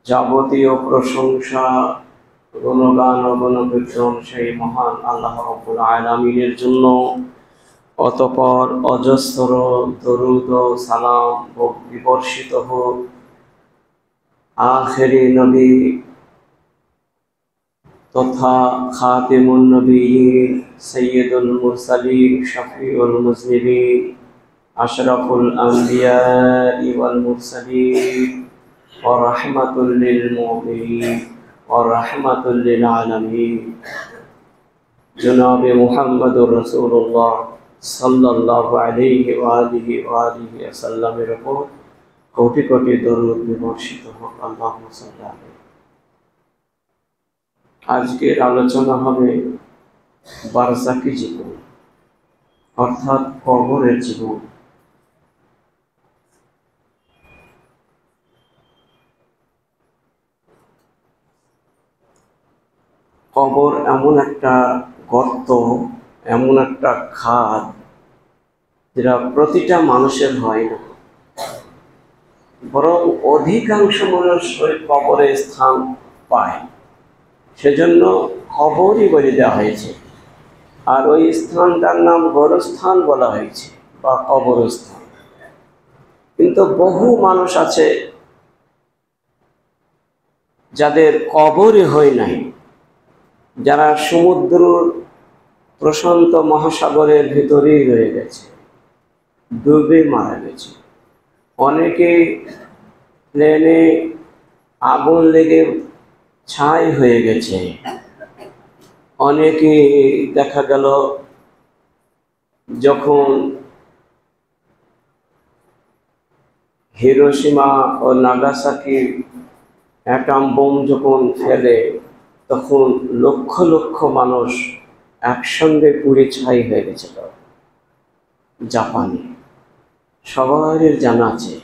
যাবতীয় প্রশংসা গুণগান ও গুণকীর্তন সেই মহান আল্লাহ রাব্বুল আলামিনের জন্য। অতঃপর অজস্র দরুদ ও সালাম বিবর্ষিত হোক আখেরি নবী তথা খাতিমুন নবিয়্যিন সাইয়্যিদুল মুরসালিন শফিউল মুজনিবিন আশরাফুল আম্বিয়া ওয়াল মুরসালিন ওয়া রাহমাতুল লিল মুমিনিন ওয়া রাহমাতুল লিল আলামিন জনাবে মুহাম্মদুর রাসূলুল্লাহ সাল্লাল্লাহু আলাইহি ওয়া আলিহি ওয়াসাল্লামের উপর কোটি কোটি দরুদ বর্ষিত হোক। আল্লাহুম্মা সাল্লি আলাইহি। আজকের আলোচনা হবে বারজাকি জীবন অর্থাৎ কবরের জীবন। কবর এমন একটা গর্ত, এমন একটা খাদ যেটা প্রতিটা মানুষের হয় না, বরং অধিকাংশ মানুষ ওই কবরে স্থান পায়, সেজন্য কবরই বলে দেওয়া হয়েছে। আর ওই স্থানটার নাম গোরস্থান বলা হয়েছে বা কবরস্থান। কিন্তু বহু মানুষ আছে যাদের কবরই হয় নাই, যারা সমুদ্র প্রশান্ত মহাসাগরের ভিতরেই রয়ে গেছে, ডুবে মারা গেছে। অনেকে প্লেনে আগুন লেগে ছাই হয়ে গেছে, অনেকে দেখা গেল যখন হিরোশিমা ও নাগাসাকি অ্যাটম বোম যখন ফেলে তখন লক্ষ লক্ষ মানুষ একসঙ্গে পুড়ে ছাই হয়ে গেছিল। জাপানে সবার জানা আছে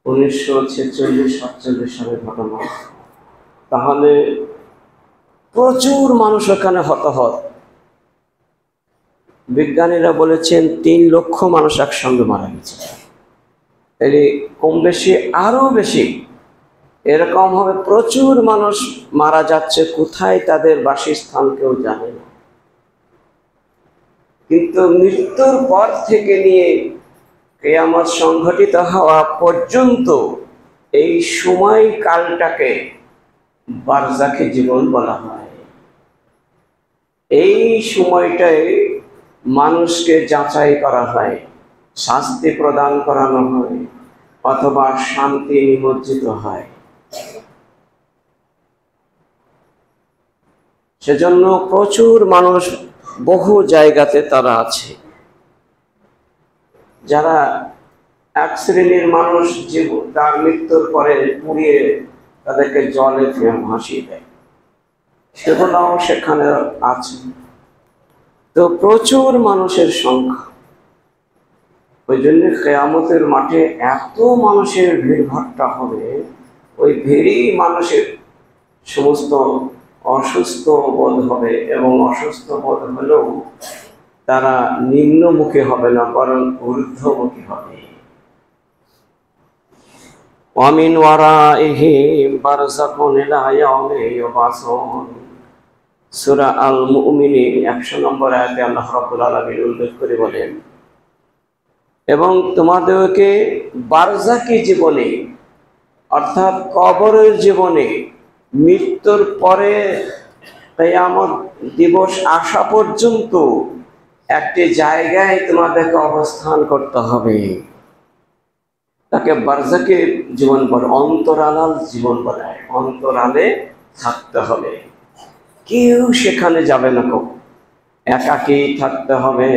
1946-47 সালের ঘটনা। তাহলে প্রচুর মানুষ ওখানে হতাহত। বিজ্ঞানীরা বলেছেন 3 লক্ষ মানুষ একসঙ্গে মারা গেছে। এই কম বেশি আরো বেশি এরকম ভাবে প্রচুর মানুষ মারা যাচ্ছে, কোথায় তাদের বাসস্থান কেউ জানে না। কিন্তু মৃত্যুর পর থেকে নিয়ে কিয়ামত সংঘটিত হওয়া পর্যন্ত এই সময়কালটাকে বারজাখী জীবন বলা হয়। এই সময়টায় মানুষকে যাচাই করা হয়, শাস্তি প্রদান করানো হয় অথবা শান্তি নিমজ্জিত হয়। সেজন্য প্রচুর মানুষ বহু জায়গাতে তারা আছে। যারা এক শ্রেণীর মানুষ তার মৃত্যুর পরে পুড়িয়ে তাদেরকে জলে ভাসিয়ে দেয়, সেগুলোও সেখানে আছে। তো প্রচুর মানুষের সংখ্যা, ওই জন্য কিয়ামতের মাঠে এত মানুষের ভিড়ভাট্টা হবে, ওই ভিড়ই মানুষের সমস্ত অসুস্থ বোধ হবে, এবং অসুস্থ বোধ হলেও তারা নিম্নমুখী হবে না, বরং ঊর্ধ্বমুখী হবে। ওয়ামিন ওয়ারাইহিম বারযাখুন ইলা ইয়াউমি ইউবাসুন। সূরা আল মুমিনিন 100 নম্বর আয়াতে আল্লাহ রাব্বুল আলামিন উল্লেখ করে বলেন, এবং তোমাদেরকে বারজাকি জীবনে অর্থাৎ কবরের জীবনে, মৃত্যুর পরে কিয়ামত দিবস আসা পর্যন্ত একটি জায়গায় তোমাদেরকে অবস্থান করতে হবে। তাকে বারজাকি জীবন বলে, অন্তরালাল জীবন বলে। অন্তরালে থাকতে হবে, কেউ সেখানে যাবে না, কেউ একাকী থাকতে হবে,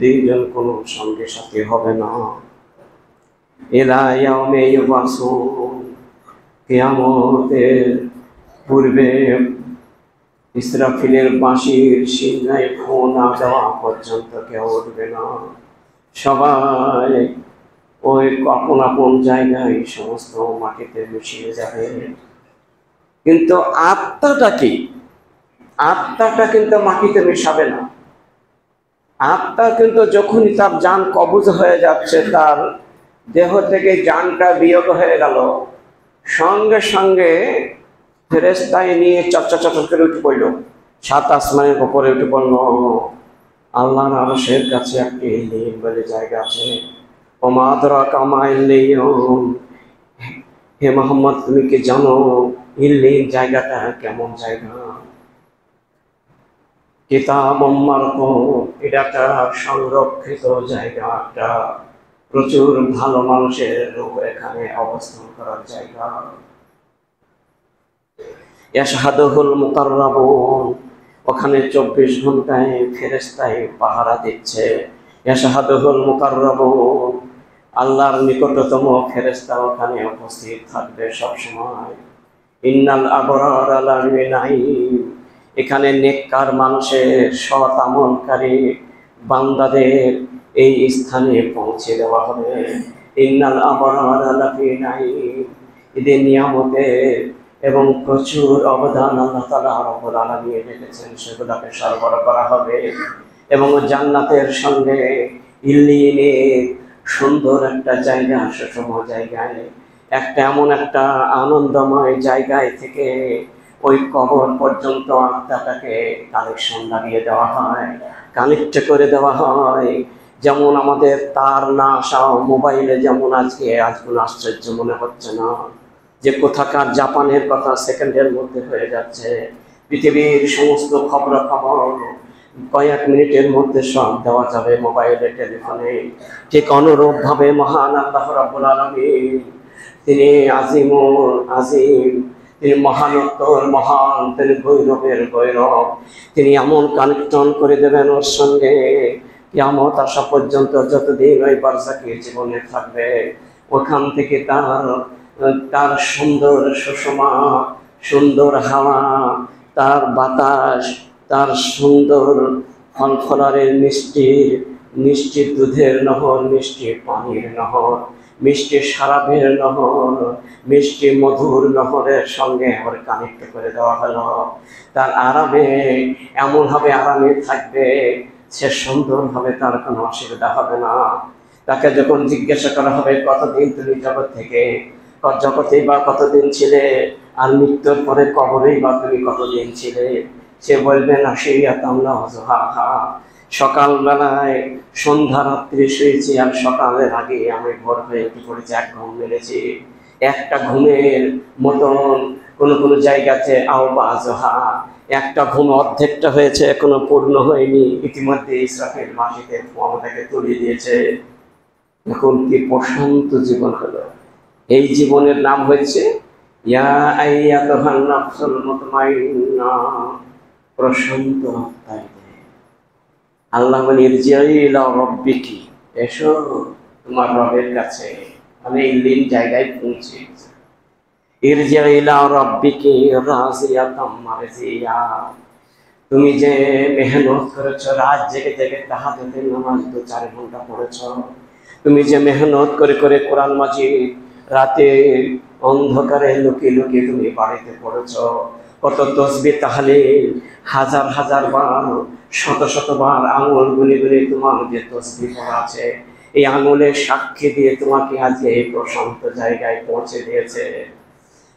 দুইজন কোনো সঙ্গে সাথী হবে না। ইলা ইয়াউমি ইউবাসুন, কিয়ামতের পূর্বে ইসরাফিলের বাঁশির সিংহায় ফু না দেওয়া পর্যন্ত কেউ উঠবে না। সবাই ওই আপন আপন জায়গায় সমস্ত মাটিতে মিশিয়ে যাবে। কিন্তু আত্মাটা কি? আত্মাটা কিন্তু মাটিতে মেশাবে না। আত্মা কিন্তু যখনই তার জান কবজ হয়ে যাচ্ছে, তার দেহ থেকে জানটা বিয়োগ হয়ে গেল, সঙ্গে সঙ্গে ফেরেশতায় নিয়ে চটচট করে উঠে পড়ল, 7 আসমানের উপরে উঠে পড়ল। আল্লাহর আরশের কাছে একটি ইল্লিয়িন বলে জায়গা আছে। ওমা আদরাকা মা ইল্লিয়ুন, হে মোহাম্মদ তুমি কি জানো ইল্লিয়িন জায়গাটা কেমন জায়গা? কিতাবুম মারকুম, এটা একটা সংরক্ষিত জায়গা, একটা প্রচুর ভালো মানুষের এখানে অবস্থান করার জায়গা। ইয়াশহাদুহুল মুকাররাবুন, ওখানে 24 ঘন্টায় ফেরেশতায় পাহারা দিচ্ছে। ইয়াশহাদুহুল মুকাররাবুন, আল্লাহর নিকটতম ফেরেশতা ওখানে উপস্থিত থাকবে সব সময়। ইন্নাল আবরারা লাফি নাঈম, এখানে নেককার মানুষের সৎ আমলকারী বান্দাদের এই স্থানে পৌঁছে দেওয়া হবে। ইন্নাল আবরারা লাফি নাঈম, এদের নিয়ামতের এবং প্রচুর অবদান আল্লাহ তাআলা রব্বুল আলামিন রেখেছেন, সেগুলোকে সরবরাহ করা হবে। এবং জান্নাতের সঙ্গে ইল্লিয়িনের সুন্দর একটা জায়গা, সুষম জায়গায়, একটা এমন একটা আনন্দময় জায়গায় থেকে ওই কবর পর্যন্ত আত্মাটাকে কানেকশন লাগিয়ে দেওয়া হয়, কানেক্ট করে দেওয়া হয়। যেমন আমাদের তার না আসা মোবাইলে যেমন আজকে কোনো আশ্চর্য মনে হচ্ছে না যে কোথাকার জাপানের কথা সেকেন্ডের মধ্যে হয়ে যাচ্ছে, পৃথিবীর সমস্ত খবরাখবর কয়েক মিনিটের মধ্যে সব দেওয়া যাবে মোবাইলে, টেলিফোনে। ঠিক অনুরূপভাবে মহান আল্লাহ রাব্বুল আলামিন তিনি আজিমুল আজিম, তিনি মহানত্বর মহান, তিনি গৌরবের গৌরব। তিনি এমন কানেকশন করে দেবেন ওর সঙ্গে, কিয়ামত আসা পর্যন্ত যতদিন ওই বারজাখী জীবনে থাকবে, ওখান থেকে তার সুন্দর সুষমা, সুন্দর হাওয়া, তার বাতাস, তার সুন্দর ফলফলারের মিষ্টি দুধের নহর, মিষ্টি পানির নহর, মিষ্টি শরাবের নহর, মিষ্টি মধুর নহরের সঙ্গে ওর কানেক্ট করে দেওয়া হলো। তার আরামে এমনভাবে আরামে থাকবে, সে সুন্দরভাবে, তার কোনো অসুবিধা হবে না। তাকে যখন জিজ্ঞাসা করা হবে কতদিন তুমি জগতেই বা কতদিন ছিলে, আর মৃত্যুর পরে কবরেই বা তুমি কতদিন ছিলে, সে বলবে না সকালবেলায় সন্ধ্যা রাত্রি শুয়েছি, আর সকালের আগে আমি ভোর হয়ে উঠে পড়েছি, এক ঘুম মেরেছি। একটা ঘুমের মতন কোনো জায়গাতে একটা ঘুম অর্ধেকটা হয়েছে, এখনো পূর্ণ হয়নি, ইতিমধ্যে ইসরাফিল মাটিতে আমাদেরকে তুলিয়ে দিয়েছে। এখন কি প্রশান্ত জীবন হলো। এই জীবনের নাম হয়েছে ইয়া আইয়াতুহান নাফসুল মুতমাইন্না, প্রশান্ত আত্মায়। আল্লাহ বলে ইরজিই ইলা রাব্বিকি, এসো তোমার রবের কাছে, মানে ইল্লিন জায়গায় পৌঁছে। ইরজিই ইলা রাব্বিকি রাজিয়াতাম মারজিয়া, তুমি যে মেহনত করেছো, রাত জেগে জেগে তাহাজ্জুদের নামাজ 2-4 ঘন্টা পড়েছো, তুমি যে মেহনত করে করে কোরআন মাজিদ রাতে অন্ধকারে লুকিয়ে লুকিয়ে তুমি বাড়িতে পড়েছো, কত তসবিহ তাহলিল হাজার হাজার বার, শত শত বার আঙুল গুনে গুনে তোমার যে তসবিহ পড়া আছে, এই আঙুলের সাক্ষী দিয়ে তোমাকে আজকে এই প্রশান্ত জায়গায় পৌঁছে দিয়েছে।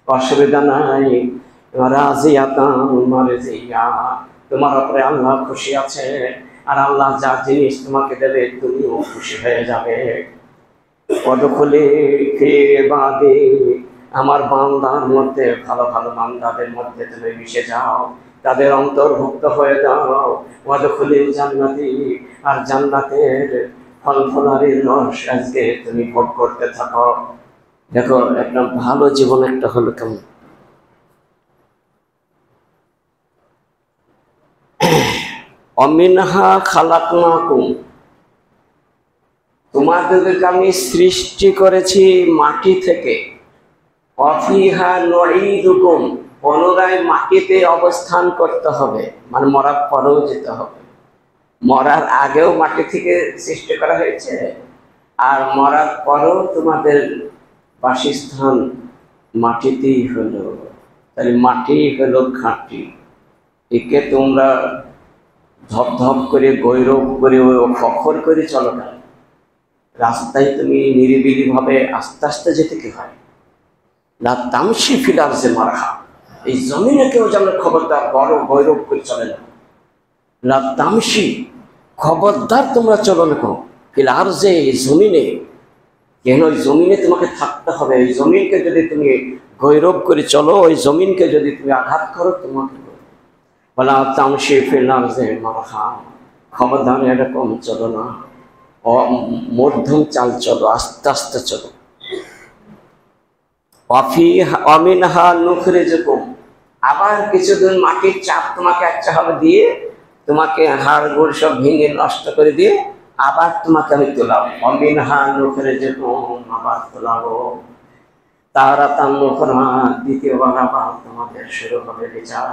অসুবিধা নাই, রাজিয়াতান মারজিয়া, তোমার উপরে আল্লাহ খুশি আছে, আর আল্লাহ যা জিনিস তোমাকে দেবে তুমিও খুশি হয়ে যাবে। ওয়াদখুলি ফি ইবাদি, আমার বান্দার মধ্যে, ভালো ভালো বান্দাদের মধ্যে তুমি মিশে যাও, তাদের অন্তর্ভুক্ত হয়ে যাও। ওয়াদখুলিল জান্নাতি, আর জান্নাতের ফলফলারির রস আজকে তুমি ভোগ করতে থাকো। দেখো একটা ভালো জীবন একটা হলো কেমন। অমিনহা খালাকনাকুম, তোমাদেরকে আমি সৃষ্টি করেছি মাটি থেকে। অফিহা নুঈদুকুম, পুনরায় মাটিতে অবস্থান করতে হবে, মানে মরার পরেও যেতে হবে। মরার আগেও মাটি থেকে সৃষ্টি করা হয়েছে, আর মরার পরেও তোমাদের বাসস্থান মাটিতেই হলো। তাহলে মাটি হলো খাঁটি, একে তোমরা ধপধপ করে গৌরব করে ফখর করে চলো না। রাস্তায় তুমি নিরিবিলি ভাবে আস্তে আস্তে যেতে কি হয়, লা তামশি ফিল আরজি মারহা, এই জমিনে কেউ যেন খবরদার বড় গৌরব করে চলে না। লা তামশি, খবরদার তোমরা চলো না ফিল আরজি, এই জমিনে। কেন ওই জমিনে তোমাকে থাকতে হবে। ওই জমিনকে যদি তুমি গৌরব করে চলো, ওই জমিনকে যদি তুমি আঘাত করো, তোমাকে বলা তামশি ফিল আরজি মারহা, খবরদার এরকম চলো না, মধ্যম চাল চলো, আস্তে আস্তে চলো। অমিনহা নুখরিজুকুম, আবার কিছুদিন মাটির চাপ তোমাকে একটা হবে দিয়ে, তোমাকে হাড় গোড় সব ভেঙে নষ্ট করে দিয়ে আবার তোমাকে আমি তোলাবো। অমিনহা নুখরিজুকুম, আবার তোলাবো। তারা তান্নুখরা, দ্বিতীয়বার আবার তোমাদের শুরু হবে বিচার।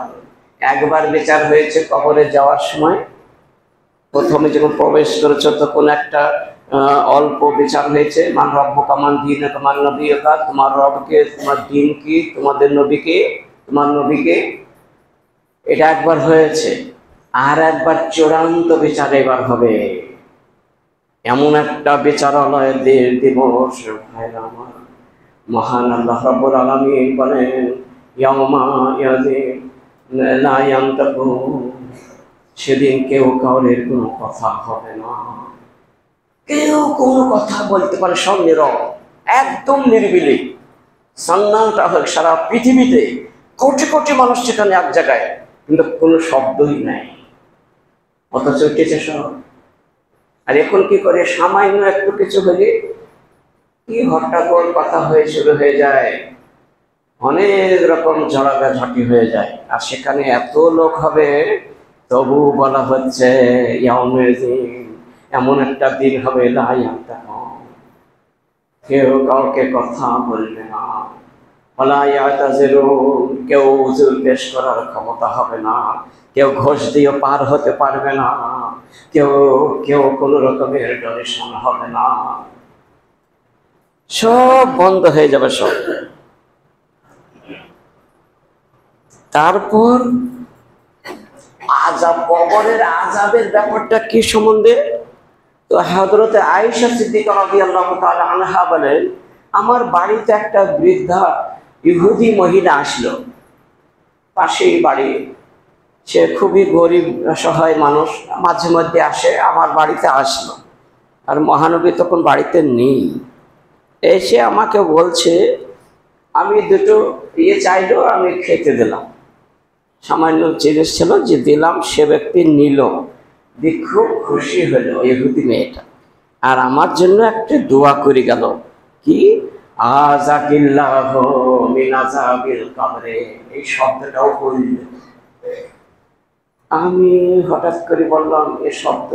একবার বিচার হয়েছে কবরে যাওয়ার সময়, প্রথমে যখন প্রবেশ করেছো তখন একটা অল্প বিচার হয়েছে, মান রব্বুকা মান দীনুকা মান নবিয়ুকা, তোমার রবকে, তোমার দিন কি, তোমাদের নবীকে, তোমার নবীকে, এটা একবার হয়েছে। আর একবার চূড়ান্ত বিচার এবার হবে। এমন একটা বিচারালয়ের দিবস ভাইরা আমার, মহান আল্লাহ রাব্বুল আলামিন বলেন ইয়াউমা ইয়াযিন লা ইয়ানতাকুন, সেদিন কেউ কাউরের কোনো কথা হবে না, কেউ কোনো কথা বলতে পারে, সব নীরব, একদম নিরিবিলি। সান্নাটা হোক সারা পৃথিবীতে কোটি কোটি মানুষ সেখানে এক জায়গায়, কিন্তু কোনো শব্দই নাই, অথচ উঠেছে সব। আর এখন কি করে, সামান্য একটু কিছু হলে কি হট্টাগোল কথা হয়ে শুরু হয়ে যায়, অনেক রকম ঝড়াঝাটি হয়ে যায়। আর সেখানে এত লোক হবে, তবু বলা হচ্ছে এমন একটা দিন হবে, কেউ কাউকে কথা বলবে না, কেউ উজুর পেশ করার ক্ষমতা হবে না, কেউ ঘোষ দিয়ে পার হতে পারবে না, কেউ কেউ কোনো রকমের ডোনেশন হবে না, সব বন্ধ হয়ে যাবে সব। তারপর আযাব, কবরের আযাবের ব্যাপারটা কি সম্বন্ধে, তো হযরতে আয়েশা সিদ্দিকা রাদিয়াল্লাহু তাআলা আনহা বলেন, আমার বাড়িতে একটা বৃদ্ধা ইহুদি মহিলা আসলো, পাশেই বাড়ি, সে খুবই গরিব অসহায় মানুষ, মাঝে মধ্যে আসে, আমার বাড়িতে আসলো। আর মহানবী তখন বাড়িতে নেই। এসে আমাকে বলছে, আমি দুটো চাইলো, আমি খেতে দিলাম, সামান্য জিনিস ছিল যে দিলাম, সে ব্যক্তি নিল, খুব খুশি হলো ইহুদি মেয়েটা, আর আমার জন্য একটা দোয়া করে গেল, কি আযাকিল্লাহু মিন আযাবিল কবরে, এই শব্দটাও বলল। আমি হঠাৎ করে বললাম, এ শব্দ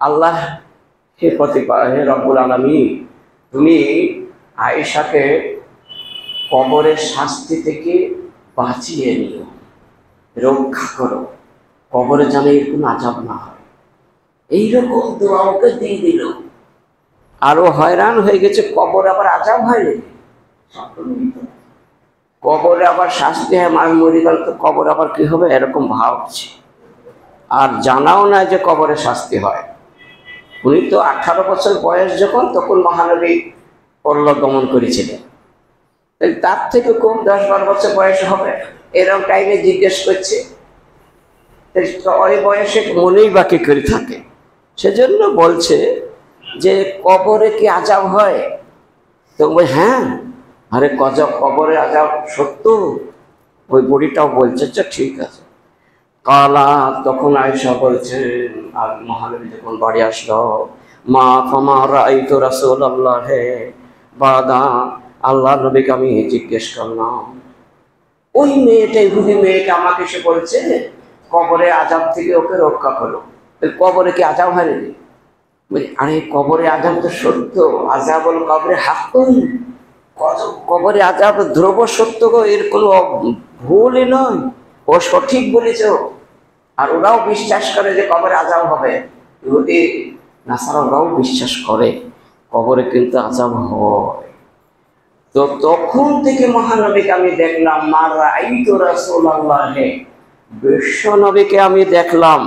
আল্লাহ, হে প্রতিপালক, হে রব্বুল আলামিন, তুমি আয়েশাকে কবরের শাস্তি থেকে বাঁচিয়ে নিও, রক্ষা করো, কবরে যেন এর কোনো আযাব না হয়। এইরকম দোয়া ওকে দিয়ে দিল। আরো হয়রান হয়ে গেছে, কবরে আবার আযাব হয়নি, কবরে আবার শাস্তি হয়, মানুষ মরে গেল তো কবরে আবার কি হবে, এরকম ভাবছে। আর জানাও না যে কবরে শাস্তি হয়। উনি তো 18 বছর বয়স যখন, তখন মহানবী পরলোক গমন করেছিলেন, তার থেকে কম 10-12 বছর বয়স হবে, এরকম টাইমে জিজ্ঞেস করছে, ওই বয়সে মনেই বাকি করে থাকে। সেজন্য বলছে যে কবরে কি আযাব হয়, তো হ্যাঁ, আরে কবরে আযাব সত্য। ওই বুড়িটাও বলছে, আচ্ছা ঠিক আছে। কালা, তখন আয়েশা বলছেন, আর মহানবী যখন বাড়ি আসলো, মা ফামা রাআইতু রাসূলুল্লাহ বাদা, আল্লাহ নবীকে আমি জিজ্ঞেস করলাম, ওই মেয়েটা, ইহুদি মেয়েটা আমাকে এসে বলছে কবরে আযাব থেকে ওকে রক্ষা করো, কবরে কি আযাব হয় নাকি? আরে কবরে আযাব তো সত্য, আযাবুল কবরে হাক্কুন, কবরে আযাব ধ্রুব সত্য গো, এর কোনো ভুলই নয়, ও সঠিক বলেছ। আর ওরাও বিশ্বাস করে যে কবরে আযাব হবে, ইহুদি নাসারাও বিশ্বাস করে কবরে কিন্তু আযাব হয়। তো তখন থেকে মহানবীকে আমি দেখলাম, মা রাআইতু রাসূলুল্লাহ, বিশ্ব নবীকে আমি দেখলাম,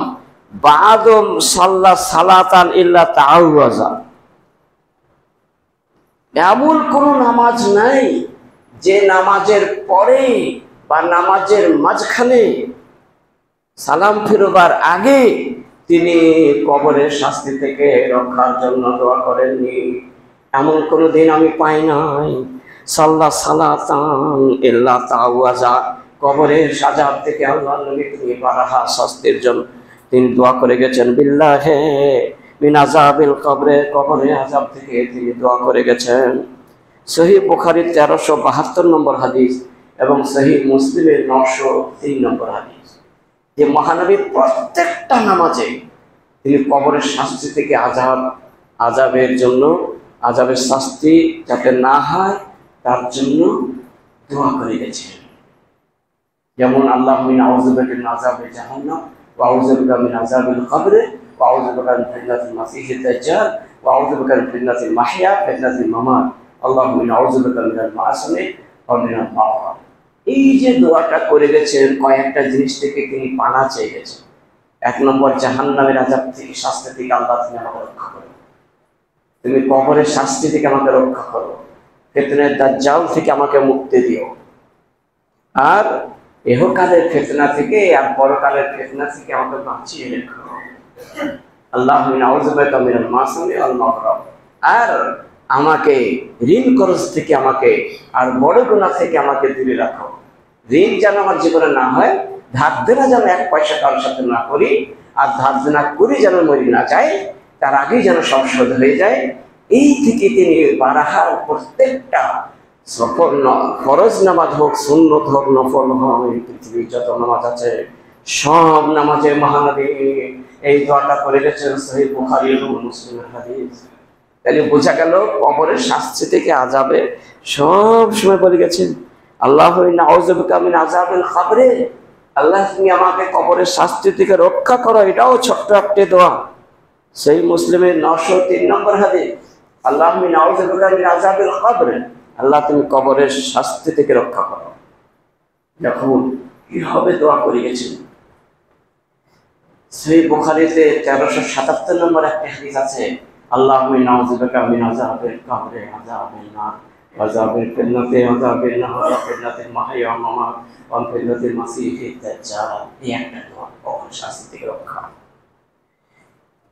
বাদম সাল্লা সালাতান ইল্লা তাআওয়াজা, এমন কোন নামাজ নাই যে নামাজের পরে বা নামাজের মাঝখানে সালাম ফিরবার আগে তিনি কবরের শাস্তি থেকে রক্ষার জন্য দোয়া করেননি, এমন কোনো দিন আমি পাই নাই। সাল্লাহ সালাতান ইল্লা তাওয়াজা, কবরের সাজাব থেকে আল্লাহ নবী তিনি বারাহা শাস্তির জন্য তিনি দোয়া করে গেছেন। বিল্লাহে মিন আযাবিল কবরে, কবরের আযাব থেকে তিনি দোয়া করে গেছেন। সহিহ বুখারীর 1372 নম্বর হাদিস এবং সহিহ মুসলিমের 903 নম্বর হাদিস, যে মহানবী প্রত্যেকটা নামাজে তিনি কবরের শাস্তি থেকে আযাবের জন্য, আযাবের শাস্তি যাতে না হয় তার জন্য দোয়া করে গেছেন। যেমন আল্লাহুম্মা ইন্নী আউযু বিকা মিন আযাবি জাহান্নাম ওয়া আউযু বিকা মিন আযাবিল কবর ওয়া আউযু বিকা মিন ফিতনাতিল মাসীহিদ দাজ্জাল ওয়া আউযু বিকা মিন ফিতনাতিল মাহইয়া ফিতনাতিল মামাত আল্লাহুম্মা ইন্নী আউযু বিকা মিনাল মাআসিমি ওয়া মিনাল মাওয়া। এই যে দোয়াটা করে গেছেন, কয়েকটা জিনিস থেকে তিনি পানা চেয়ে গেছেন। 1 নম্বর, জাহান্নামের আযাব থেকে, শাস্তি থেকে আল্লাহ তুমি আমাকে রক্ষা করো, তুমি কবরের শাস্তি থেকে আমাকে রক্ষা করো, ফিতনার দাজ্জাল থেকে আমাকে মুক্তি দিও, আর ইহকালের ফিতনা থেকে আর পরকালের ফিতনা থেকে আমাকে বাঁচিয়ে রেখো। আল্লাহুম্মা আউযু বিকা মিনাল মাসামি ওয়াল মাগরাম, আর আমাকে ঋণ খরচ থেকে আমাকে আর বড় গুনাহ থেকে আমাকে দূরে রাখো। ঋণ যেন আমার জীবনে না হয়, ধার দেনা যেন 1 পয়সা কারোর সাথে না করি, আর ধার দেনা করি যেন মরি না যায়, তার আগেই যেন সব শোধ হয়ে যায়। এই থেকে তিনি বারাহার প্রত্যেকটা সফল ফরজ নামাজ হোক, সুন্নত হোক, নফল হোক, এই পৃথিবীর যত নামাজ আছে সব নামাজে মহানবী এই দোয়াটা করে গেছেন। সহিহ বুখারী এবং মুসলিমের হাদিস। তাহলে বোঝা গেল কবরের শাস্তি থেকে আযাবে সব সময় বলে গেছেন আল্লাহুম্মা ইন্নী আউযু বিকা মিন আযাবিল কবরে, আল্লাহ তুমি আমাকে কবরের শাস্তি থেকে রক্ষা করো। এটাও ছোট্ট একটি দোয়া। সহিহ মুসলিমের 903 নম্বর হাদিস, আল্লাহুম্মা ইন্নী আউযু বিকা মিন আযাবিল কবরে, আল্লাহ তুমি কবরের শাস্তি থেকে রক্ষা করো। দেখুন কিভাবে দোয়া করে গেছেন। সহিহ বুখারীতে 1377 নম্বর একটা হাদিস আছে, আল্লাহুম্মা ইন্নী আউযু বিকা মিন আযাবিল কবরে, আযাবিন নার, আযাবিল ফিতনাতি, আযাবিন নার, ফিতনাতিল মাহইয়া ওয়াল মামাত, ওয়া ফিতনাতিল মাসীহিদ দাজ্জাল। এই একটা দোয়া, কবরের শাস্তি থেকে রক্ষা।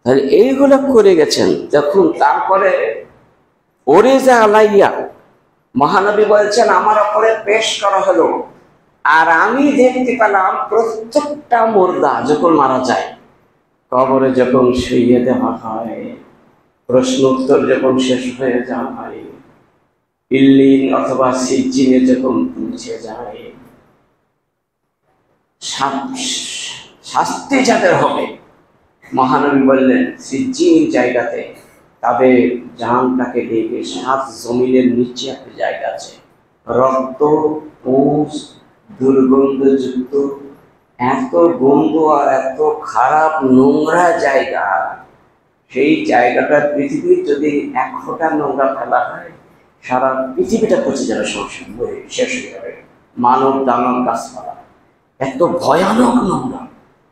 তাহলে এইগুলো করে গেছেন। দেখুন তারপরে ওরিজা আলাইয়া, মহানবী বলছেন আমার উপরে পেশ করা হলো, আর আমি দেখতে পেলাম প্রত্যেকটা মুর্দা যখন মারা যায়, কবরে যখন শুইয়ে দেওয়া হয়, প্রশ্ন উত্তর যখন শেষ হয়ে যায়, ইল্লিন অথবা সিজ্জিনে যখন পৌঁছে যায়, শাস্তি যাদের হবে, মহানবী বললেন সিজ্জিন জায়গাতে তাদের জানটাকে দেখে 7 জমিনের নিচে একটা জায়গা আছে, রক্ত, পুঁজ, দুর্গন্ধযুক্ত, এত গন্ধ আর এত খারাপ নোংরা জায়গা। সেই জায়গাটা পৃথিবীর যদি 1 ফোঁটা নোংরা ফেলা হয়, সারা পৃথিবীটা পচে যাবে, শেষ হয়ে যাবে, মানব দানব গাছপালা, এত ভয়ানক নোংরা।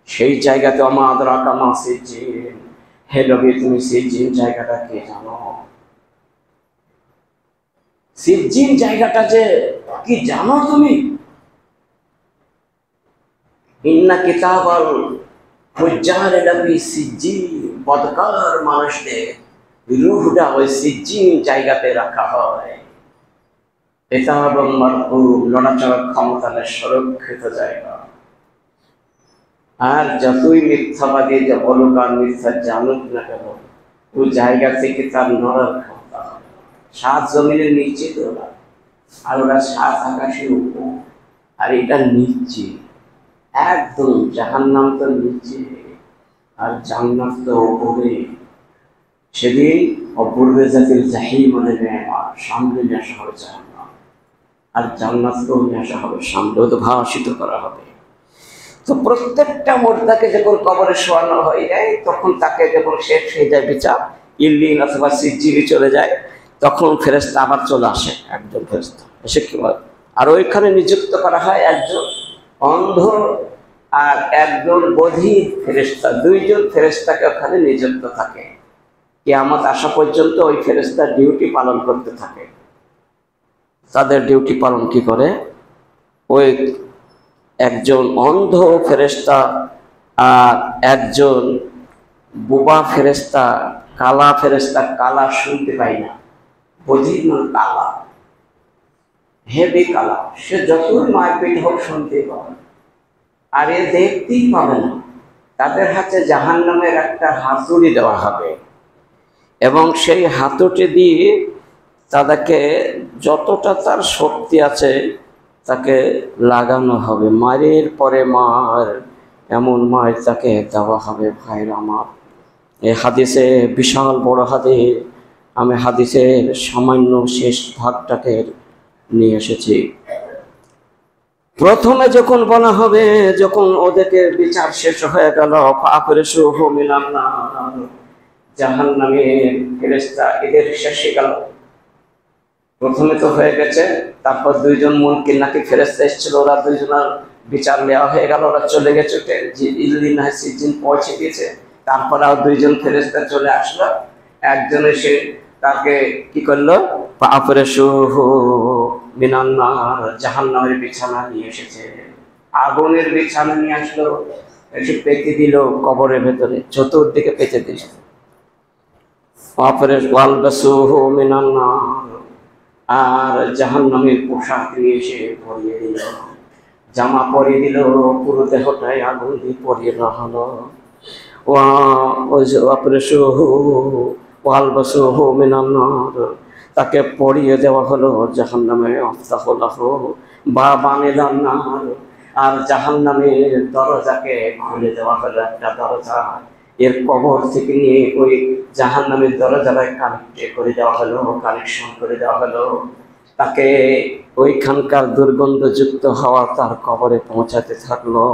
সেই জায়গাতে আমা আদরাকা মা সিজ্জিন, হে নবী তুমি সিজ্জিন জায়গাটা কে জানো? সিজ্জিন জায়গাটা যে কি জানো তুমি? ইন্না কিতাবাল ফুজ্জার লাফি সিজ্জিন, বদকার মানুষদের রূহটা ওই সিজ্জিন জায়গাতে রাখা হয়। কিতাবুল মারকুম, লড়াচড়ার ক্ষমতার সুরক্ষিত জায়গা। আর যতই মিথ্যাবাদী যে বলুক আর মিথ্যা জানুক না কেন, ওই জায়গা থেকে তার নড়ার ক্ষমতা হবে। 7 জমিনের নিচে তো না, আর ওরা 7 আকাশের উপর, আর এটা নিচে একদম। জাহান্নাম তো নিচে আর জান্নাত তো উপরে। সেদিন অপূর্বে জাতির জাহিম মনে নেয়, আর সামনে নিয়ে আসা হবে জাহান্নাম, আর জান্নাতকেও নিয়ে আসা হবে সামনে, তো ভাসিত করা হবে। তো প্রত্যেকটা মুর্দাকে যখন কবরে শোয়ানো হয়ে যায়, তখন তাকে যখন শেষ হয়ে যায় বিচার, ইল্লিন অথবা সিজ্জিনে চলে যায়, তখন ফেরেশতা আবার চলে আসে, একজন ফেরেশতা এসে কি বলে, আর ওইখানে নিযুক্ত করা হয় একজন অন্ধ আর একজন বধির ফেরেশতা। 2 জন ফেরেশতাকে ওখানে নিযুক্ত থাকে। কিয়ামত আসা পর্যন্ত ওই ফেরেশতা ডিউটি পালন করতে থাকে। তাদের ডিউটি পালন কি করে, ওই একজন অন্ধ ফেরেশতা আর একজন বোবা ফেরেশতা, কালা ফেরেশতা, কালা শুনতে পাই না, বধির না, কালা, হেভি কালা, সে যতই মারপিট হোক শুনতে পাবে, আর এ দেখতেই পাবে না। তাদের হাতে জাহান্নামের একটা হাতুড়ি দেওয়া হবে এবং সেই হাতুড়ি দিয়ে তাদেরকে যতটা তার শক্তি আছে তাকে লাগানো হবে, মারের পরে মার, এমন মার তাকে দেওয়া হবে। ভাইরা আমার, এই হাদিসে বিশাল বড় হাদিস, আমি হাদিসের সামান্য শেষ ভাগটাকে নিয়ে এসেছি। প্রথমে যখন বলা হবে, যখন ওদেরকে বিচার শেষ হয়ে গেল, ফাফরিসুহু মিনান নার, জাহান্নামের ফেরেশতা এদের শেষে গেল। প্রথমে তো হয়ে গেছে, তারপর দুইজন মুনকির নাকি ফেরেশতা এসেছিল, ওরা দুইজনের বিচার নেওয়া হয়ে গেল, ওরা চলে গেছে, ইল্লিন সিজিন পৌঁছে দিয়েছে। তারপর আর দুইজন ফেরেশতা চলে আসলো, একজন এসে তাকে কি করলো, ফাফরিসুহু মিনান নার, জাহান্নামের বিছানা নিয়ে এসেছে, আগুনের বিছানা নিয়ে আসলো, এসে পেতে দিল কবরের ভেতরে, চতুর্দিকে পেতে দিল। ওয়ালবাসুহু মিনান নার, আর জাহান্নামের পোশাক নিয়ে এসে পরিয়ে দিল, জামা পরিয়ে দিল, পুরো দেহটাই আগুন দিয়ে পরিয়ে দেওয়া হলো। ওয়ালবাসুহু মিনান নার, তাকে পরিয়ে দেওয়া হলো জাহান্নামে, আফতাহুল্লাহু বাবানিলান নার, আর জাহান্নামের দরজাকে খুলে দেওয়া হলো একটা দরজা, এর কবর থেকে নিয়ে ওই জাহান্নামের দরজাটায় কানেক্ট করে দেওয়া হলো, কানেকশন করে দেওয়া হলো, তাকে ওইখানকার দুর্গন্ধযুক্ত হাওয়া তার কবরে পৌঁছাতে থাকলো।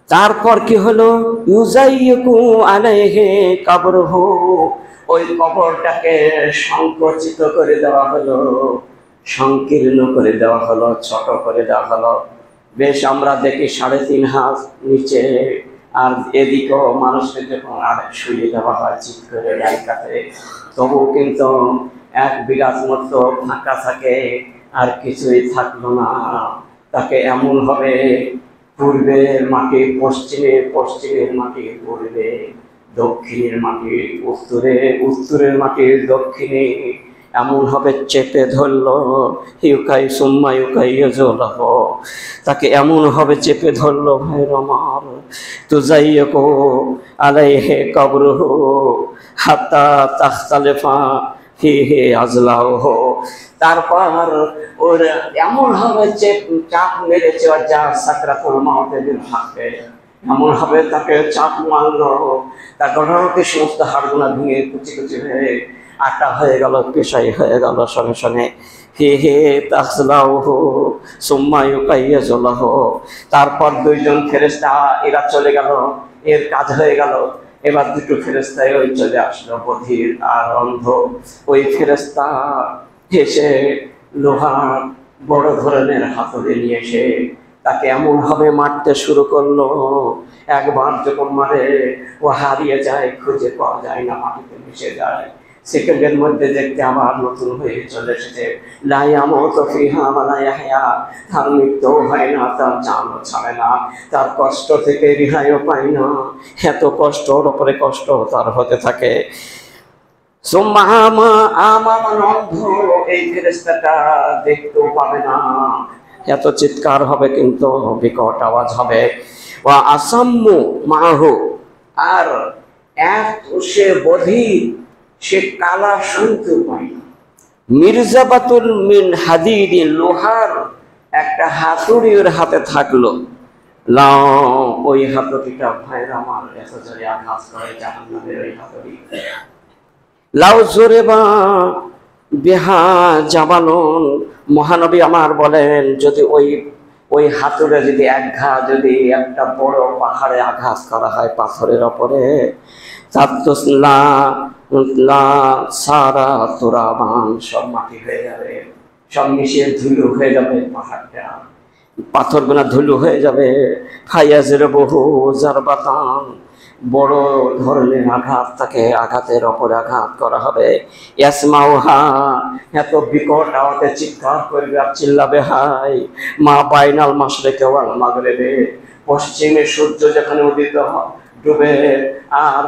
তারপর কি হলো, ইউজাইয়িকু আলাইহি কবরহু, ওই কবরটাকে সংকুচিত করে দেওয়া হলো, সংকীর্ণ করে দেওয়া হলো, ছোট করে দেওয়া হলো। বেশ আমরা দেখি 3.5 হাত নিচে, আর এদিকেও মানুষকে যখন আরেক শুয়ে দেওয়া হয় চিৎ করে জায়গাতে, তবুও কিন্তু 1 বিঘার মতো ফাঁকা থাকে, আর কিছুই থাকলো না। তাকে এমন হবে, পূর্বের মাটি পশ্চিমে, পশ্চিমের মাটি পূর্বে, দক্ষিণের মাটি উত্তরে, উত্তরের মাটি দক্ষিণে, এমন হবে চেপে ধরলো, ইউকাই সুম্মা ইউকাই জলাহ, তাকে এমন হবে চেপে ধরলো। ভাইর আমার, তুজাইয়িকু আলাইহি কবরহু হাত্তা তাখতালিফা ফিহি আজলাহু, তারপর ওর এমন হবে যে চাপ মেরেছে, যা সাকরাতুল মাউতের হাতে এমন হবে, তাকে চাপ মারলো, তার গঠনকে সমস্ত হাড়গুলা ভেঙে কুচি কুচি হয়ে আটা হয়ে গেল, পেশাই হয়ে গেল সঙ্গে সঙ্গে। হে তাসলাহু সুম্মা ইউকাইয়াজুলাহু, তারপর দুইজন ফেরেশতা এরা চলে গেল, এর কাজ হয়ে গেল। এবার দুটো ফেরেশতা ওই চলে আসলো, বধির আর অন্ধ। ওই ফেরেশতা এসে লোহার বড় ধরনের হাতুড়ি নিয়ে এসে তাকে এমন ভাবে মারতে শুরু করলো, একবার যখন মারে ও হারিয়ে যায়, খুঁজে পাওয়া যায় না, মাটিতে মিশে যায়। সেকেন্ডের মধ্যে দেখতে আবার নতুন হয়ে চলে এসেছে। লা ইয়ামুতু ফিহা ওয়া লা ইয়াহইয়া, তার মৃত্যু হয় না, তার জানও ছাড়ে না, তার কষ্ট থেকে রেহাইও পায় না, এত কষ্টর উপরে কষ্ট তার হতে থাকে। অন্ধ, এই ফেরেশতাটা দেখতেও পাবে না, এত চিৎকার হবে, কিন্তু বিকট আওয়াজ হবে। ওয়া আসাম্মু মাহু, আর সে বধির, সে কালা শুনতে পায় না। মির্জাবাতুল মিন হাদিদি, লোহার একটা হাতুড়ি ওর হাতে থাকলো। লাও, ওই হাতুড়িটা ভাইরা আমার এত জোরে আঘাত করে, জাহান্নামের ওই হাতুড়ি। লাউ জোরে বা বিহা জাবালুন, মহানবী আমার বলেন, যদি ওই হাতুড়ে যদি এক ঘা, যদি একটা বড় পাহাড়ে আঘাত করা হয় পাথরের ওপরে, তার তো সারা তুরাবান, সব মাটি হয়ে যাবে, সব মিশিয়ে ধুলো হয়ে যাবে, পাহাড়টা পাথরগুলো ধুলো হয়ে যাবে। ফায়াজের বহু জারবাতান, বড় ধরনের আঘাত, তাকে আঘাতের ওপরে আঘাত করা হবে। ইয়াসমাউহা, এত বিকট আওয়াজে চিৎকার করবে আর চিল্লাবে, হাই মা বাইনাল মাশরিকি ওয়াল মাগরিবি, পশ্চিমে সূর্য যেখানে উদিত ডুবে আর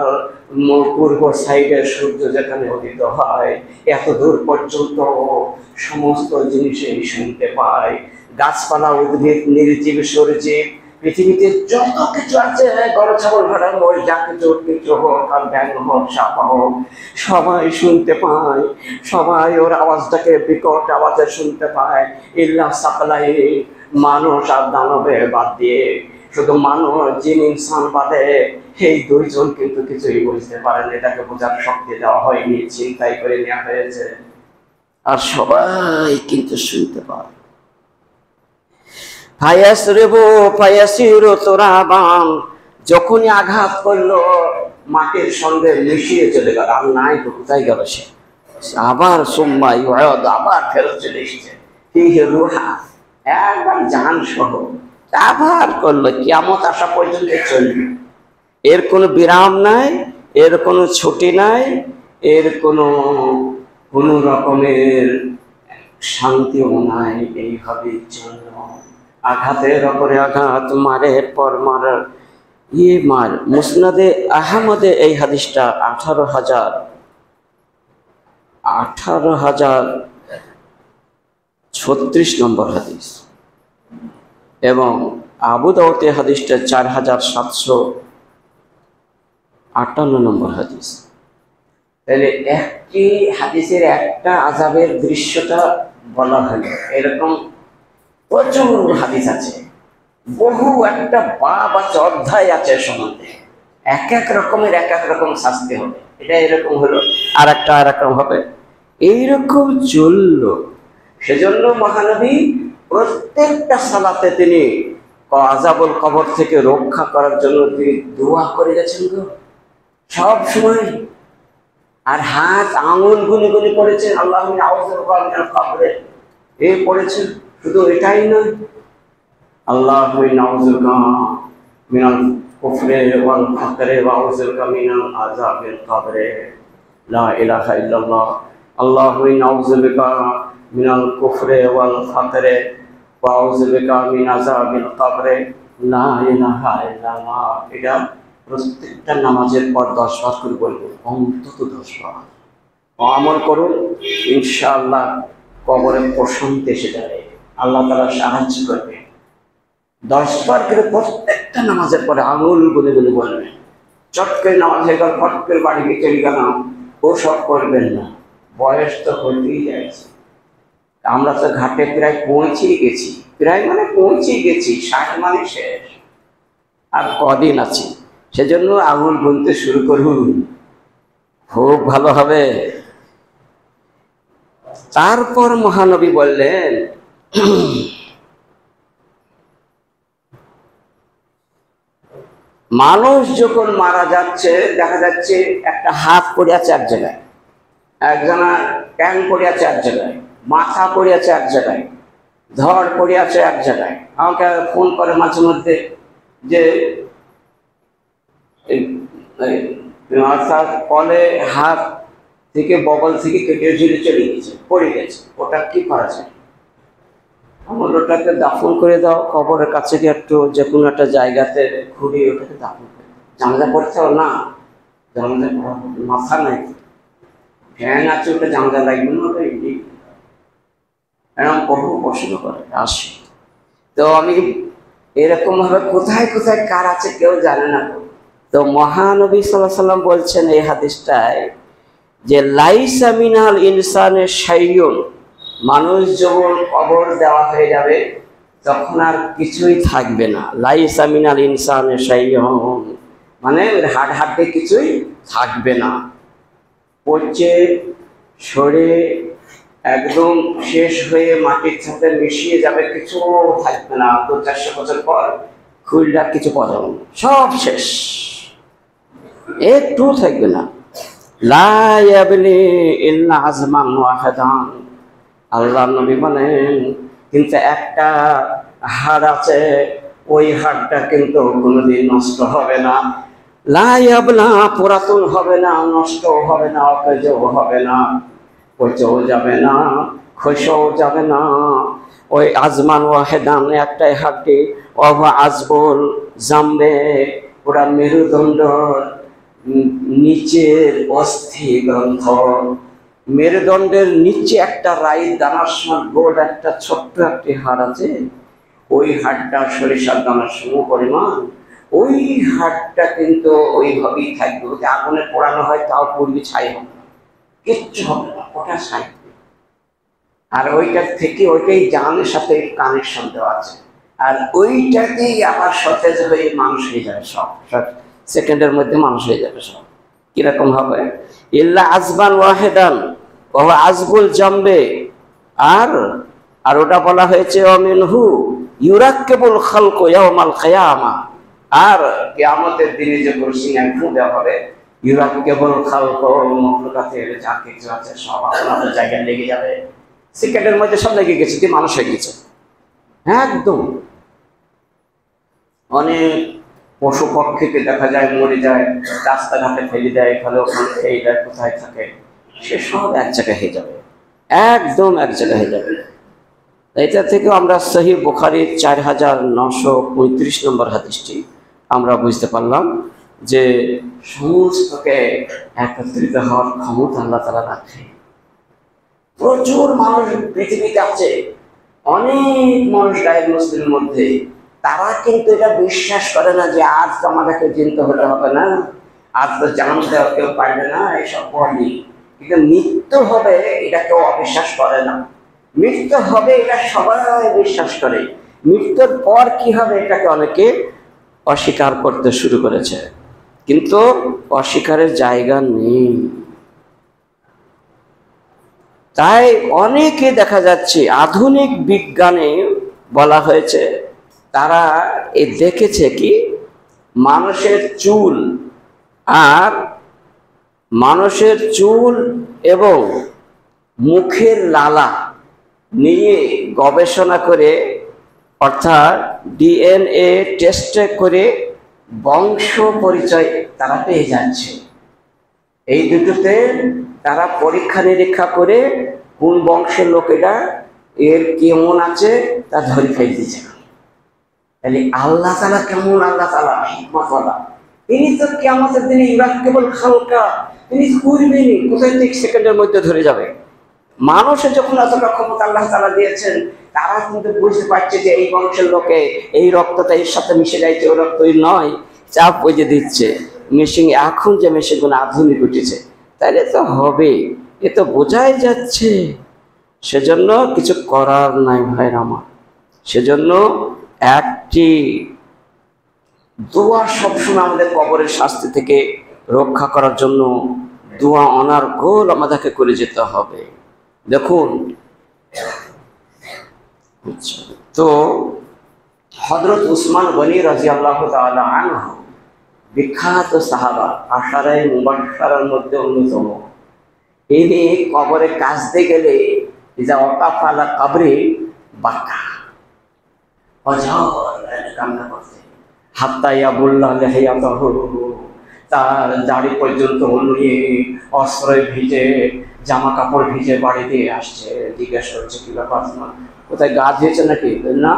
পূর্ব সাইডে সূর্য যেখানে উদিত হয়, এত দূর পর্যন্ত সমস্ত জিনিসই শুনতে পায়। গাছপালা, উদ্ভিদ, নির্জীব, সরীসৃপ, পৃথিবীতে যত কিছু আছে, গরু ছাগল ভেড়া মোষ যা কিছু হোক আর ব্যাঙ হোক সাপ হোক, সবাই শুনতে পায়, সবাই ওর আওয়াজটাকে বিকট আওয়াজে শুনতে পায়। ইল্লা সাকলাই, মানুষ আর দানবের বাদ দিয়ে, শুধু মানুষ জিন ইনসান বাদে এই দুইজন কিন্তু কিছুই বুঝতে পারেন। এটাকে বোঝার শক্তি দেওয়া হয়নি, চিন্তাই করে নেওয়া হয়েছে, আর সবাই কিন্তু শুনতে পায়। যখনই আঘাত করলো মাটির সঙ্গে মিশিয়ে চলে গেল, আর নাই তো কোথায় গেল সে, আবার সোম্মাই আবার ফেরত চলে এসেছে। রুহা একবার জান সহ আবার করলো, কিয়ামত আসা পর্যন্ত চলবে। এর কোনো বিরাম নাই, এর কোনো ছুটি নাই, এর কোনো রকমের শান্তিও নাই, এইভাবেই চলল। আঘাতের ওপরে আঘাত, মারের পর মার, মার। মুসনাদে আহমদে এই হাদিসটা 18,036 নম্বর হাদিস, এবং আবু দাউদে হাদিসটা 4,758 নম্বর হাদিস। তাহলে একটি হাদিসের একটা আযাবের দৃশ্যটা বলা হলো, এরকম প্রচুর হাদিস আছে, বহু একটা বাব আছে, অধ্যায় আছে সম্বন্ধে, এক এক রকমের এক এক রকম শাস্তি হবে। এটা এরকম হলো, আর একটা রকম হবে, এইরকম চলল। সেজন্য মহানবী প্রত্যেকটা সালাতে তিনি আযাবুল কবর থেকে রক্ষা করার জন্য তিনি দোয়া করে গেছেন গো, সব সময়। আর হাত আঙুল গুলি গুলি করেছেন, আল্লাহুম্মা আউযু বিকা মিনাল কবরে, এই পড়েছেন। শুধু এটাই নয়, আল্লাহুম্মা আউযু বিকা মিনাল কুফরি ওয়াল ফাকরি ওয়া আউযু বিকা মিনাল আযাবিল কবরে, লা ইলাহা ইল্লাল্লাহ। আল্লাহুম্মা আউযু বিকা মিনাল কুফরি ওয়াল ফাকরি ওয়া আউযু বিকা মিন আযাবিল কবরে, লা ইলাহা ইল্লাল্লাহ। এটা প্রত্যেকটা নামাজের পর 10 বার করে বলবো, অন্তত 10 বার। আমল করুন, ইনশাআল্লাহ কবরে প্রশান্তি এসে যাবে, আল্লাহ তাআলা সাহায্য করবে। 10 বার করে প্রত্যেকটা নামাজের পরে আঙুল গুনে গুনে বলবেন। চট করে নামাজ হয়ে গেল, ফট করে বাড়ি গিয়ে চলে গেলাম, ও সব করবেন না, বয়স তো হতেই যাচ্ছে। আমরা তো ঘাটে প্রায় পৌঁছেই গেছি, প্রায় মানে পৌঁছেই গেছি, 60 মানে শেষ, আর কদিন আছে। সেজন্য আঙুল গুনতে শুরু করুন, খুব ভালো হবে। তারপর মহানবী বললেন, মানুষ যখন মারা যাচ্ছে, দেখা যাচ্ছে একটা হাত পড়ে আছে এক জায়গায়, একজনা ট্যাং পড়ে আছে এক জায়গায়, মাথা পড়ে আছে এক জায়গায়, ধড় পড়ে আছে এক জায়গায়। আমাকে ফোন করে মাঝে মধ্যে যে কলে হাত থেকে বগল থেকে কেটে ঝুলে চলে গেছে, পড়ে গেছে, ওটা কি করা যায়? আমার ওটাকে দাফন করে দাও, কবরের কাছে গিয়ে একটু যে কোনো একটা জায়গাতে ঘুরিয়ে ওটাকে দাফন করে। জানাজা পড়তে হবে না, জানাজা মাথা নাই, ফ্যান আছে, ওটা জানাজা লাগবে না, ওটা এরকম বহু প্রশ্ন করে আসে। তো আমি এরকম ভাবে কোথায় কোথায় কার আছে কেউ জানে না। তো মহানবী সাল্লাল্লাহু আলাইহি ওয়াসাল্লাম বলছেন এই হাদিসটায় যে লাইসা মিনাল ইনসানের শাইউন, মানুষ যখন কবর দেওয়া হয়ে যাবে তখন আর কিছুই থাকবে না। লাইসা মিনাল ইনসানের শাইউন মানে হাড়ে কিছুই থাকবে না, পচে সরে একদম শেষ হয়ে মাটির সাথে মিশিয়ে যাবে, কিছু থাকবে না। 200-400 বছর পর খুলটা কিছু পাওয়া যাবে না, সব শেষ, একটু থাকবে না। লা ইয়াবলি ইল্লা আজমান ওয়াহিদান, আল্লাহর নবী বলেন কিন্তু একটা হাড় আছে, ওই হাড়টা কিন্তু কোনোদিন নষ্ট হবে না। লা ইয়াবলা, পুরাতন হবে না, নষ্ট হবে না, অকেজও হবে না, পচেও যাবে না, খসেও যাবে না। ওই আজমান ওয়াহেদান, একটাই হাড্ডি, অবা আজবুল জামবে, পুরা মেরুদণ্ড নিচের অস্থি গ্রন্থ, মেরুদণ্ডের নিচে একটা রাই দানার সমান গোল একটা ছোট্ট একটি হাড় আছে, ওই হাড়টা সরিষার দানার সম পরিমাণ। ওই হাড়টা কিন্তু ওইভাবেই থাকবে, ওকে আগুনে পোড়ানো হয় তাও পূর্বে ছাই হবে না, কিচ্ছু হবে না, ওটা ছাই। আর ওইটার থেকে ওইটাই জানের সাথে কানেকশন দেওয়া আছে, আর ওইটাতেই আবার সতেজ হয়ে মানুষ হয়ে যাবে, সব সেকেন্ডের মধ্যে মানুষ হয়ে যাবে সব। কিরকম হবে? ইল্লা আজবান ওয়াহেদান ওহ আজবুল জামবে। আর আর ওটা বলা হয়েছে অমিনহু ইউরাক্কেবুল খালকু ইয়াউমাল কিয়ামা। আর কিয়ামতের দিনে যে কুরসিনে ফু দেওয়া হবে, ইউরাক্কেবুল খালকু, মখলুকাতের যা কিছু আছে সব আপনার জায়গায় লেগে যাবে, সেকেন্ডের মধ্যে সব লেগে গেছে, কি মানুষ হয়ে গেছে একদম। অনেক পশু পক্ষীকে দেখা যায় মরে যায়, রাস্তাঘাটে ফেলে দেয়, এখানে ওখানে খেয়ে দেয়, কোথায় থাকে, সে সব এক জায়গায় হয়ে যাবে, একদম এক জায়গায় হয়ে যাবে। এটা থেকে আমরা সহিহ বুখারীর 4935 নম্বর হাদিসটি আমরা বুঝতে পারলাম যে সমস্তকে একত্রিত হওয়ার ক্ষমতা আল্লাহ তাআলা রাখে। প্রচুর মানুষ পৃথিবীতে আছে, অনেক মানুষ গায়ের মুসলিমের মধ্যে, তারা কিন্তু এটা বিশ্বাস করে না যে আজ তো আমাদেরকে জিনতে হতে হবে না, আজ তো জানতে কেউ পারবে না, এইসব বলি। কিন্তু মৃত্যু হবে এটা কেউ অবিশ্বাস করে না, মৃত্যু হবে এটা সবাই বিশ্বাস করে। মৃত্যুর পর কি হবে এটাকে অনেকে অস্বীকার করতে শুরু করেছে, কিন্তু অস্বীকারের জায়গা নেই। তাই অনেকে দেখা যাচ্ছে আধুনিক বিজ্ঞানে বলা হয়েছে, তারা দেখেছে কি মানুষের চুল এবং মুখের লালা নিয়ে গবেষণা করে, অর্থাৎ ডিএনএ টেস্ট করে বংশ পরিচয় তারা পেয়ে যাচ্ছে। এই দুটোতে তারা পরীক্ষা নিরীক্ষা করে কোন বংশের লোকেরা এর কেমন আছে তা ধরে ফেলতেছে। তাহলে আল্লাহ তাআলা কেমন, আল্লাহ তাআলা হিকমতওয়ালা, তিনি তো কিয়ামতের দিনে ইউরাক্কেবুল খালকা, তিনি করবেনই, কোথায় থেকে সেকেন্ডের মধ্যে ধরে যাবে। মানুষের যখন এতটা ক্ষমতা আল্লাহ তাআলা দিয়েছেন, তারা কিন্তু বুঝতে পারছে যে এই বংশের লোকে এই রক্তটা এর সাথে মিশে যাইছে, ওই রক্ত নয়, চাপ বুঝে দিচ্ছে। মেশিন, এখন যে মেশিনগুলো আধুনিক উঠেছে, তাইলে তো হবে, এ তো বোঝাই যাচ্ছে। সেজন্য কিছু করার নাই ভাইরা আমার। সেজন্য একটি দোয়া সবসময় আমাদের কবরের শাস্তি থেকে রক্ষা করার জন্য দোয়া অনার গোল আমাদেরকে করে যেতে হবে। দেখুন, তো হযরত উসমান গনি রাদিয়াল্লাহু তাআলা আনহু বিখ্যাত সাহাবা, আশারায়ে মুবাশশারার মধ্যে অন্যতম। ইনি কবরে কাঁদতে গেলে ইজা ওয়াকাফা আলা কবরি বাকা, কান্না করতে, হাত্তা ইয়াবুল্লাহ লিহিয়াতাহু, তার দাড়ি পর্যন্ত নিয়ে অস্ত্রয় ভিজে, জামা কাপড় ভিজে বাড়ি দিয়ে আসছে। জিজ্ঞাসা করছে কি ব্যাপার, কোথায় গা ধুয়েছে নাকি? না,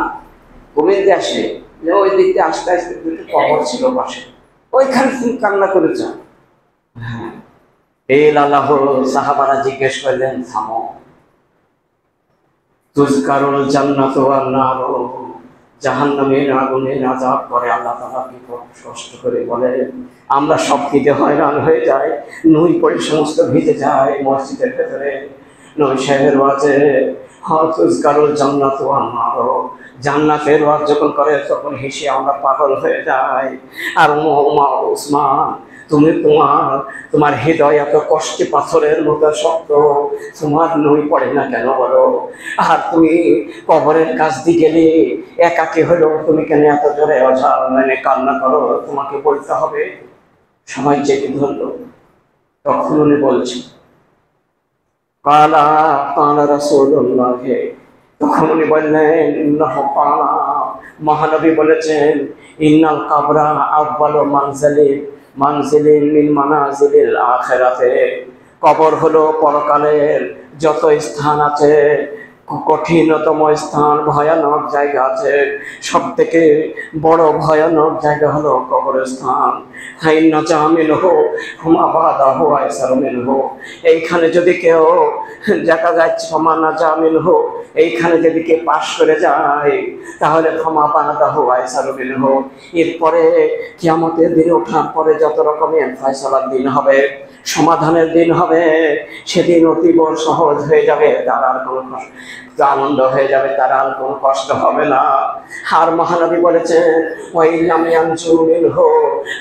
কমিয়ে আসে যে ওই দিক দিয়ে আস্তে আস্তে দুটো কবর ছিল পাশে, ওইখানে তুমি কান্না করেছ। হ্যাঁ, এই লালাহ সাহাবারা জিজ্ঞেস করলেন, থামো, তুজকারুল জান্নাতু ওয়ান নার, জাহান্নামের আগুনের আযাব করে আল্লাহ তাআলা কি কষ্ট করে বলে, আমরা সব ভিজে হয়রান হয়ে যাই, নই পড়ে সমস্ত ভিজে যায় মসজিদের ভেতরে, নই সাহেবের ওয়াজে তুজকারুল জান্নাতু ওয়ান নার, জান্নাতের ওয়াজ যখন করে তখন হেসে আমরা পাগল হয়ে যাই। আর উসমান, তুমি তোমার হৃদয় এত কষ্টে পাথরের মতো শক্ত, তোমার নই পড়ে না কেন বলো? আর তুমি কবরের কাছ দিয়ে গেলে একাকে হলো, তুমি কেন এত জোরে মানে কান্না করো? তোমাকে বলতে হবে। সবাই চেপে ধরলো। তখন উনি বলছেন, কালা কালা রাসূলুল্লাহ, তখন উনি বললেন, ইন্নাহু কালা, মহানবী বলেছেন, ইন্নাল কাবরা আউয়ালু মানজিলি মানজিলিন মিন মানাজিলিল আখিরাতে। কবর হলো পরকালের যত স্থান আছে, কঠিনতম স্থান, ভয়ানক জায়গা আছে, সব থেকে বড় ভয়ানক জায়গা হলো কবরস্থান। হাইন্না জামিল হোক হুমাবাদাহ আয়সারমিল হোক, এইখানে যদি কেউ দেখা যাচ্ছে ক্ষমানা জামিল হোক, এইখানে যদি কে পাশ করে যায় তাহলে ক্ষমা বানাদাহ আয়সারমিল হোক। এরপরে কিয়ামতের দিনে ওঠার পরে যত রকমের ফয়সালার দিন হবে, সমাধানের দিন হবে, সেদিন অতীব সহজ হয়ে যাবে, তার আর কোনো আনন্দ হয়ে যাবে, তার আর কোনো কষ্ট হবে না। আর মহানবী বলেছেন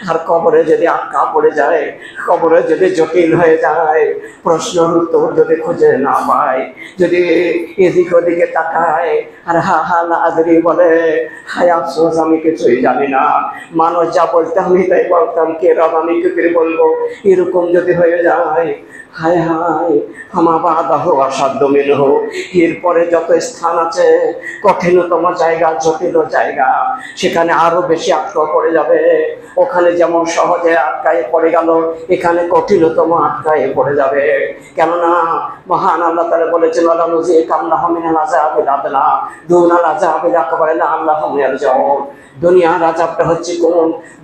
আর কবরে যদি আটকা পড়ে যায়, কবরে যদি জটিল হয়ে যায়, প্রশ্নের উত্তর যদি খুঁজে না পায়, যদি এদিক ওদিকে তাকায় আর হা হা না আদরি বলে, হায় আফসোস আমি কিছুই জানি না, মানুষ যা বলতে আমি তাই বলতাম, কে রব আমি কি করে বলবো, এরকম যদি হয়ে যায়, হায় হায় ক্ষমা বাদাহ অসাধ্য মিলহ। এরপরে যত স্থান আছে, কঠিনতম জায়গা, জটিল জায়গা, সেখানে আরো বেশি আটকা পড়ে যাবে। ওখানে যেমন সহজে আটকায় পড়ে গেল, এখানে কঠিনতম আটকায় পড়ে যাবে। কেননা মহান আল্লাহ তাআলা বলেছেন, আল্লাহ নজি কামনাহু মিনাল আযাবিল আদনা দুনাল আযাবিল আকবার আল্লাহুম ইয়ারজিউন। দুনিয়ার আযাবটা হচ্ছে কোন,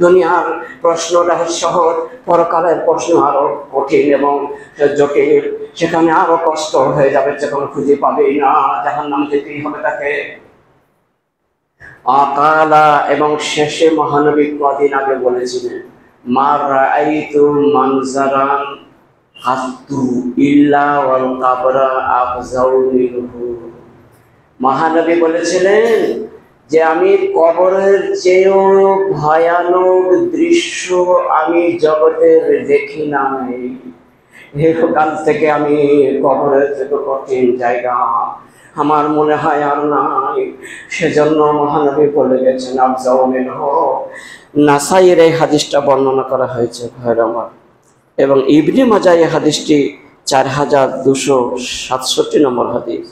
দুনিয়ার প্রশ্নটা সহজ, পরকালের প্রশ্ন আরো কঠিন এবং জটিল, সেখানে আরো কষ্ট হয়ে যাবে, সেখানে খুঁজে পাবেই না, জাহান্নামে যেতেই হবে তাকে। আকালা এবং শেষে মহানবী কদিন আগে বলেছিলেন, মার রাআইতু মানজারান হাত্তু ইল্লা ওয়াল কাবরা আফজাউ মিনহু। মহানবী বলেছিলেন যে আমি কবরের চেয়েও ভয়ানক দৃশ্য আমি জগতের দেখি নাই। কাল থেকে আমি কবরের থেকে কঠিন জায়গা আমার মনে হয় আর নাই। সেজন্য মহানবী বলে গেছেন আফজাউ মিনহু। নাসাইয়ের এই হাদিসটা বর্ণনা করা হয়েছে ভাইরা আমার, এবং ইবনে মাজাহ এই হাদিসটি 4267 নম্বর হাদিস।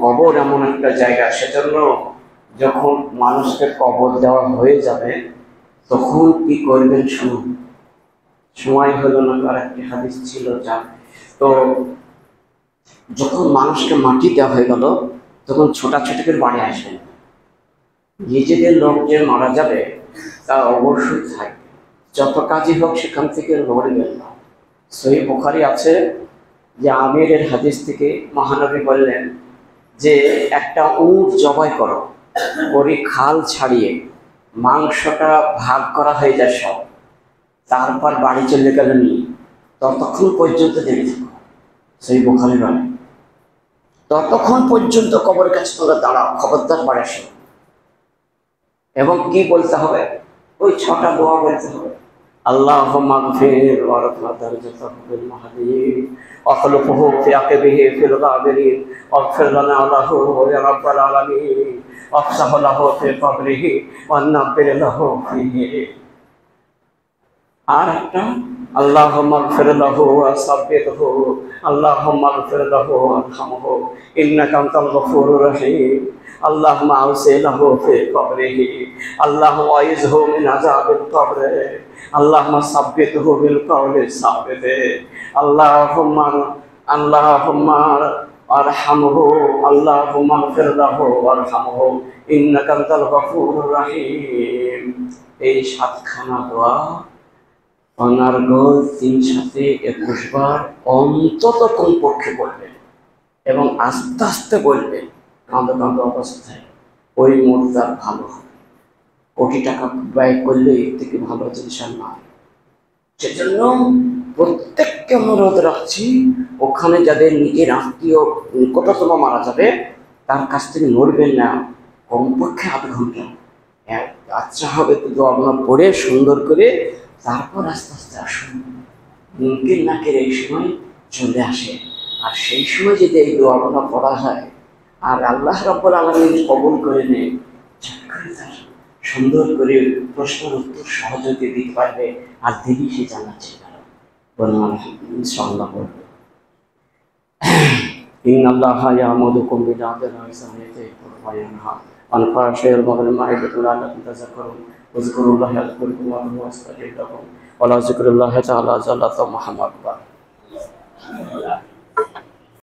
কবর এমন একটা জায়গা, সেজন্য যখন মানুষকে কবর দেওয়া হয়ে যাবে তখন কি করবেন শুনুন। সময় হলো না, আর একটি হাদিস ছিল যা, তো যখন মানুষকে মাটি দেওয়া হয়ে গেল তখন ছোটাছুটি করে বাড়ি আসবেন। নিজেদের লোক যে মারা যাবে তা অবশ্যই থাকবে, যত কাজই হোক সেখান থেকে লড়বেন না। সহিহ বুখারী আছে যে আমিরের হাদিস থেকে মহানবী বললেন যে একটা উট জবাই করো, ওরই খাল ছাড়িয়ে মাংসটা ভাগ করা হয়ে যায় সব, তারপর বাড়ি চলে গেলেন, ততক্ষণ পর্যন্ত দেরি থাকো। সেই বুখারী বলে ততক্ষণ পর্যন্ত কবরের কাছে তোমরা দাঁড়াও, খবরদার বাড়ি আসো। এবং কি বলতে হবে, ওই 6টা দোয়া বলতে হবে। আল্লাহুম্মা গফির ওয়ারফা দারজাতাহু বিল মাহদিয়িন ওয়াখলুফহু ফি আকিবিহি ফিল গাবিরিন ওয়াগফির লানা লাহু ইয়া রাব্বাল আলামিন ওয়াফসাহ লাহু ফি কবরিহি ওয়ান্নাব্বির লাহু ফিহি। আর একটা আল্লাহুম্মা গফির লাহু ওয়া সাব্বিতহু আল্লাহুম্মা গফির লাহু ওয়ারহামহু ইন্নাকা আনতাল গফুরুর রহিম আল্লাহুম্মা আউসি লাহু ফি কবরিহি আল্লাহুম্মা আইযহু মিন আযাবিল কবর আল্লাহুম্মা সাব্বিতহু বিল কওলি সাবিত আল্লাহুম্মা আরহামহু আল্লাহুম্মা গফির লাহু ওয়ারহামহু ইন্নাকা আনতাল গফুরুর রহিম। এই 7খানা দোয়া অনার্গল 321 বার অন্তত কমপক্ষে বলবেন, এবং আস্তে আস্তে বলবেন, কাঁদো কাঁদো অবস্থায়। ওই মোড়টা ভালো হবে। কোটি টাকা ব্যয় করলে এর থেকে ভালো জিনিস আর নয়। সেজন্য প্রত্যেককে অনুরোধ রাখছি, ওখানে যাদের নিজের আত্মীয় নিকটতম মারা যাবে তার কাছ থেকে নড়বেন না, কমপক্ষে আধ ঘন্টা। আচ্ছা হবে তো আপনার পড়ে সুন্দর করে তারপর আস্তে আস্তে আসুন। মুমকিন নাকের এই সময় চলে আসে, আর সেই সময় যদি এই দোয়াগুলো পড়া হয় আর আল্লাহ রাব্বুল আলামিন কবুল করে নেন, সুন্দর করে প্রশ্নের উত্তর সহজে দিতে পারবে, আর দেরি সে জানাচ্ছে বলুন ইনশাআল্লাহ বলবে। ইন্নাল্লাহা ইয়া'মুরুকুম বিল আদলি ওয়াল ইহসানি ওয়া ইতাইহি ওয়াল মা'রুফি ওয়াল মাগফিরাতি ওয়া ইয়া'মুরুকুম বিল উযকুরুল্লাহ ইয়াযকুরকুম ওয়াস্তাগফিরুহু ওয়ালা যিকরুল্লাহি তাআলা জাল্লাতু মুহাম্মাদ।